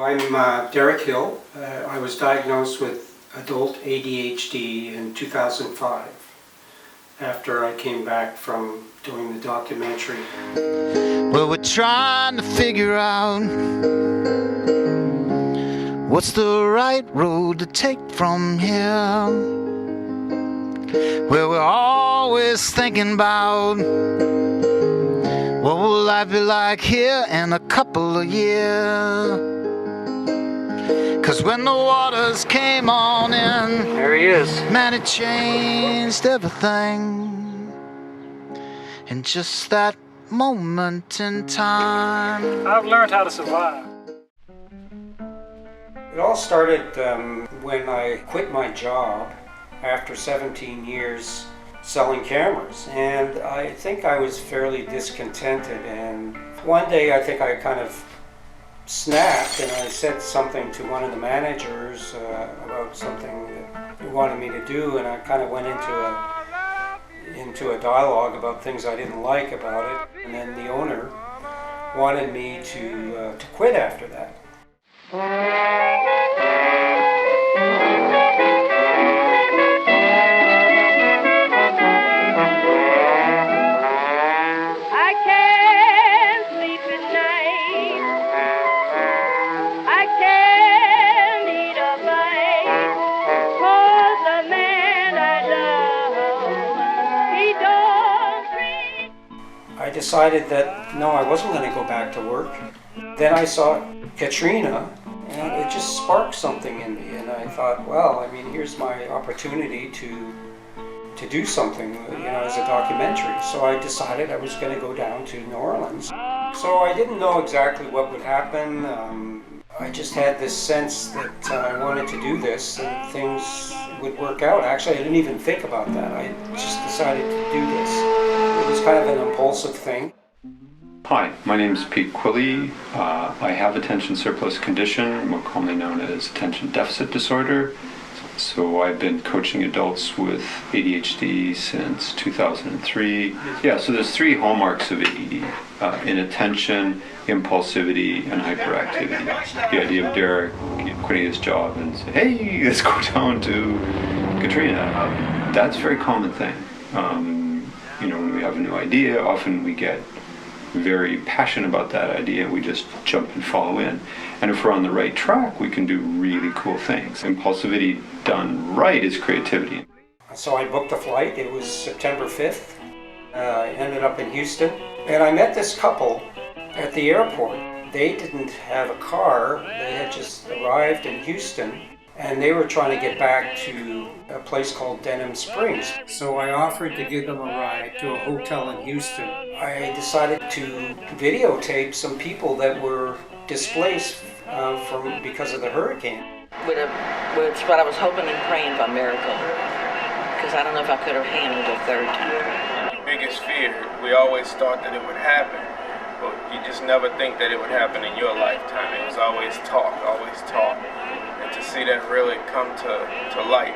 I'm Derek Hill. I was diagnosed with adult ADHD in 2005 after I came back from doing the documentary. Well, we're trying to figure out what's the right road to take from here. Well, we're always thinking about what will life be like here in a couple of years. 'Cause when the waters came on in, There he is. man, it changed everything in just that moment in time. I've learned how to survive. It all started when I quit my job after 17 years selling cameras, and I think I was fairly discontented, and one day I think I kind of snapped and I said something to one of the managers about something that he wanted me to do, and I kind of went into a dialogue about things I didn't like about it, and then the owner wanted me to quit after that. I decided that no, I wasn't going to go back to work. Then I saw Katrina, and it just sparked something in me, and I thought, well, I mean, here's my opportunity to do something, as a documentary. So I decided I was going to go down to New Orleans. So I didn't know exactly what would happen. I just had this sense that I wanted to do this and things would work out. Actually, I didn't even think about that. I just decided to do this. It was kind of an impulsive thing. Hi, my name is Pete Quilley. I have attention surplus condition, more commonly known as attention deficit disorder. So I've been coaching adults with ADHD since 2003. Yeah, so there's three hallmarks of ADD: inattention, impulsivity, and hyperactivity. The idea of Derek quitting his job and say, hey, let's go down to Katrina, that's a very common thing. When we have a new idea, often we get very passionate about that idea, we just jump and follow in. And if we're on the right track, we can do really cool things. Impulsivity done right is creativity. So I booked a flight. It was September 5th. I ended up in Houston, and I met this couple at the airport. They didn't have a car. They had just arrived in Houston, and they were trying to get back to a place called Denham Springs. So I offered to give them a ride to a hotel in Houston. I decided to videotape some people that were displaced because of the hurricane. With what I was hoping and praying for a miracle, because I don't know if I could have handled it a third time. The biggest fear, we always thought that it would happen, but you just never think that it would happen in your lifetime. It was always talk, and to see that really come to light,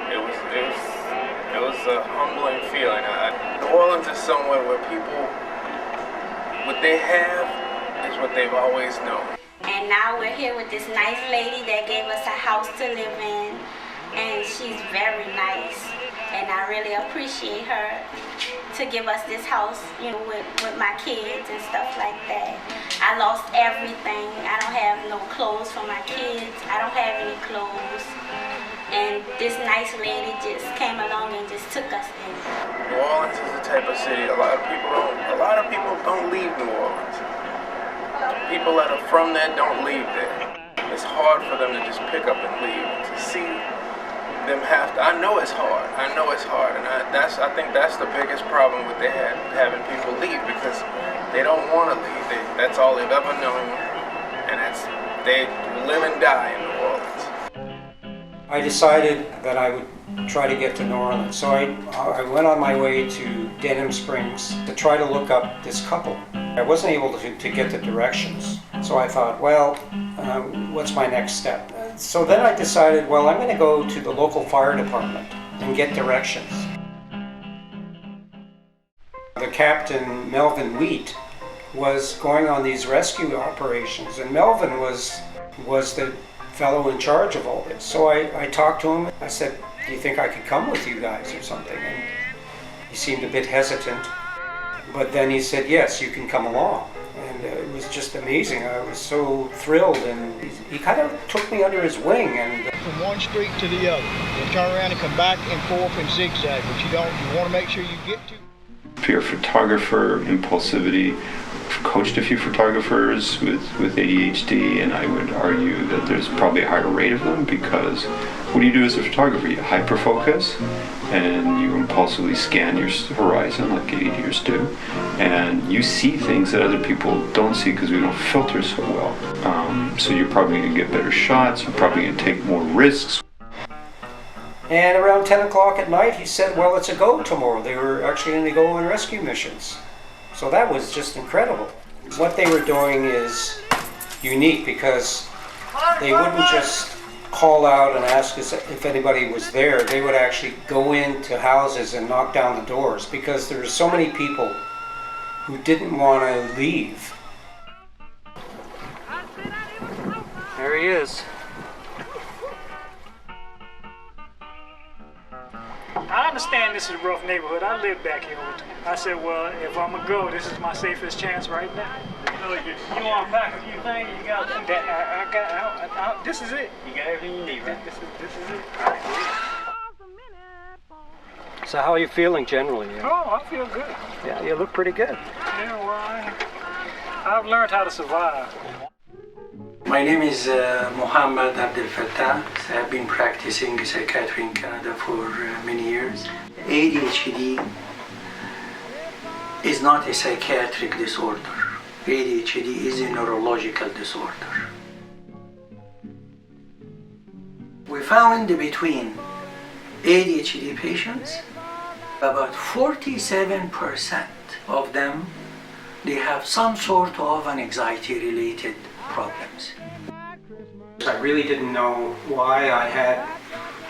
it was a humbling feeling. New Orleans is somewhere where people, what they have is what they've always known. And now we're here with this nice lady that gave us a house to live in, and she's very nice, and I really appreciate her to give us this house, with my kids and stuff like that. I lost everything. I don't have no clothes for my kids. I don't have any clothes. And this nice lady just came along and just took us in. New Orleans is the type of city a lot of people don't leave New Orleans. People that are from there don't leave there. It's hard for them to just pick up and leave. To see them have to, I know it's hard, and I think that's the biggest problem with having people leave, because they don't want to leave. That's all they've ever known, and they live and die in New Orleans. I decided that I would try to get to New Orleans. So I went on my way to Denham Springs to try to look up this couple. I wasn't able to get the directions. So I thought, well, what's my next step? So then I decided, well, I'm going to go to the local fire department and get directions. The captain, Melvin Wheat, was going on these rescue operations, and Melvin was was the fellow in charge of all this. So I talked to him. I said, do you think I could come with you guys or something? And he seemed a bit hesitant. But then he said, yes, you can come along. And it was just amazing. I was so thrilled, and he kind of took me under his wing. And from one street to the other, you turn around and come back and forth and zigzag, but you want to make sure you get to. If you're a photographer, impulsivity, I've coached a few photographers with ADHD, and I would argue that there's probably a higher rate of them, because what do you do as a photographer? You hyperfocus and you impulsively scan your horizon like ADHDers do, and you see things that other people don't see because we don't filter so well. So you're probably going to get better shots, you're probably going to take more risks. And around 10 o'clock at night, he said, well, it's a go tomorrow. They were actually going to go on rescue missions. So that was just incredible. What they were doing is unique, because they wouldn't just call out and ask us if anybody was there. They would actually go into houses and knock down the doors, because there were so many people who didn't want to leave. There he is. I understand this is a rough neighborhood. I live back here. I said, well, if I'm going to go, this is my safest chance right now. You want to pack a few things? You got that? This is it. You got everything you need, right? This is it. So how are you feeling generally? Oh, I feel good. Yeah, you look pretty good. Yeah, well, I've learned how to survive. My name is Mohammed Abdel Fattah. I've been practicing psychiatry in Canada for many years. ADHD is not a psychiatric disorder. ADHD is a neurological disorder. We found between ADHD patients, about 47% of them, they have some sort of an anxiety-related problems. I really didn't know why I had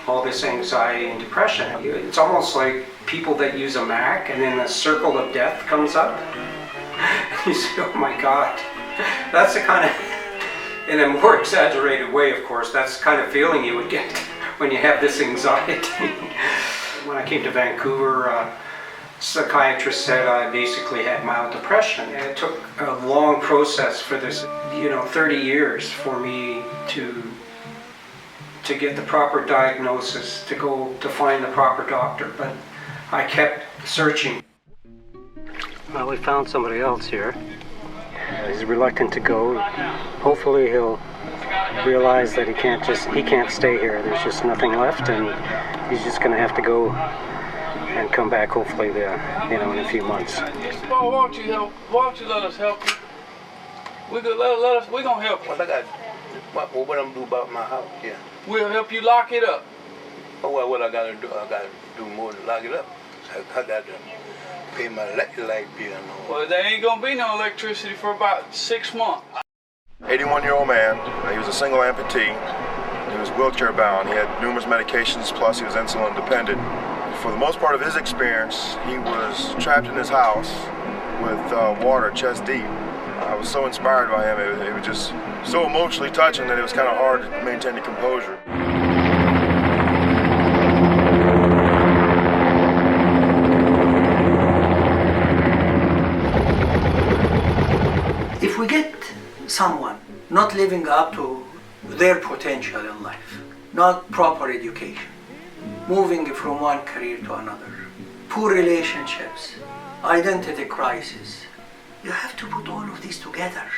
all this anxiety and depression. It's almost like people that use a Mac and then a circle of death comes up. And you say, oh my God. That's the kind of, in a more exaggerated way, of course, that's the kind of feeling you would get when you have this anxiety. When I came to Vancouver, psychiatrist said I basically had mild depression. And it took a long process for this, 30 years for me to get the proper diagnosis, to find the proper doctor, but I kept searching. Well, we found somebody else here. He's reluctant to go. Hopefully he'll realize that he can't stay here. There's just nothing left, and he's just going to have to go and come back hopefully in a few months. Paul, why don't you let us help you? We're gonna help you. What I'm do about my house? Yeah. We'll help you lock it up. Oh, well, what I gotta do? I gotta do more than lock it up. I got to pay my electric light bill. Well, there ain't gonna be no electricity for about 6 months. 81-year-old man. He was a single amputee. He was wheelchair bound. He had numerous medications, plus he was insulin dependent. For the most part of his experience, he was trapped in his house with water chest deep. I was so inspired by him. It was just so emotionally touching that it was kind of hard to maintain the composure. If we get someone not living up to their potential in life, not proper education, moving from one career to another, poor relationships, identity crisis, you have to put all of these together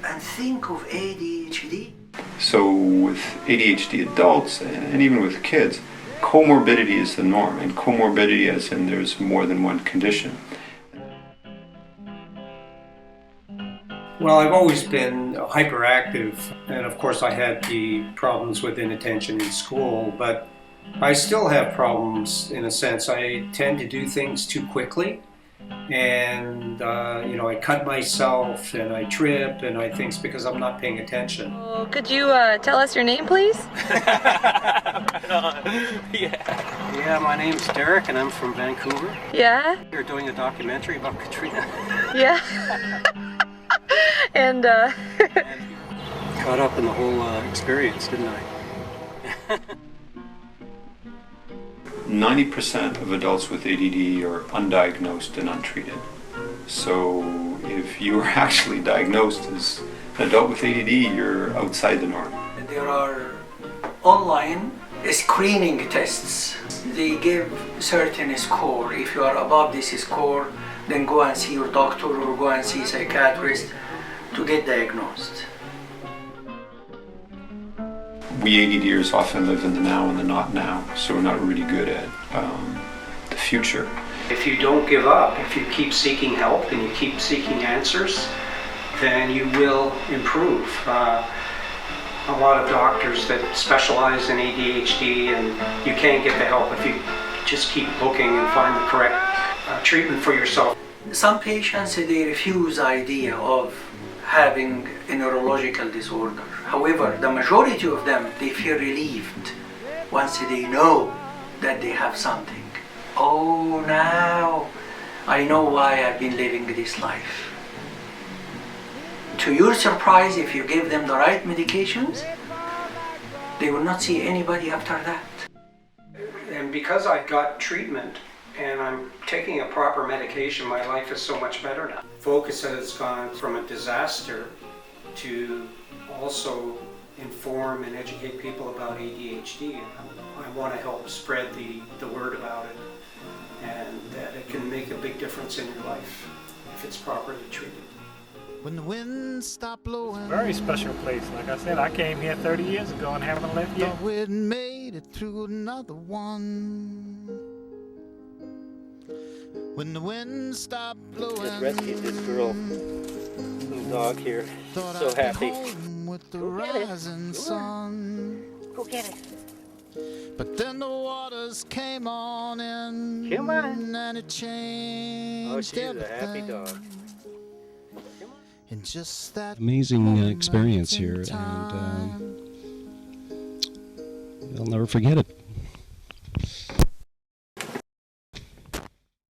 and think of ADHD. So with ADHD adults and even with kids, comorbidity is the norm, and comorbidity as in there's more than one condition. Well, I've always been hyperactive, and of course I had the problems with inattention in school, but I still have problems in a sense. I tend to do things too quickly, and I cut myself and I trip and I think it's because I'm not paying attention. Well, could you tell us your name, please? Yeah, my name's Derek and I'm from Vancouver. Yeah? You're doing a documentary about Katrina. Yeah. And caught up in the whole experience, didn't I? 90% of adults with ADD are undiagnosed and untreated. So if you are actually diagnosed as an adult with ADD, you're outside the norm. There are online screening tests. They give certain score. If you are above this score, then go and see your doctor or go and see a psychiatrist to get diagnosed. We ADDers often live in the now and the not now, so we're not really good at the future. If you don't give up, if you keep seeking help and you keep seeking answers, then you will improve. A lot of doctors that specialize in ADHD, and you can't get the help if you just keep looking and find the correct treatment for yourself. Some patients, they refuse the idea of having a neurological disorder. However, the majority of them, they feel relieved once they know that they have something. Oh, now I know why I've been living this life. To your surprise, if you give them the right medications, they will not see anybody after that. And because I got treatment and I'm taking a proper medication, my life is so much better now. Focus has gone from a disaster to also inform and educate people about ADHD. I want to help spread the word about it, and that it can make a big difference in your life if it's properly treated. When the wind stopped blowing, Very special place. Like I said, I came here 30 years ago and haven't left yet. thought we'd made it through another one. When the wind stopped blowing, Just rescued this girl, little dog here. thought So I'd be happy. home with the Go get it. rising sun. Go get it. But then the waters came on in, Come on. and it changed Oh, she's a everything. happy dog. In just that Amazing experience here, and I'll never forget it.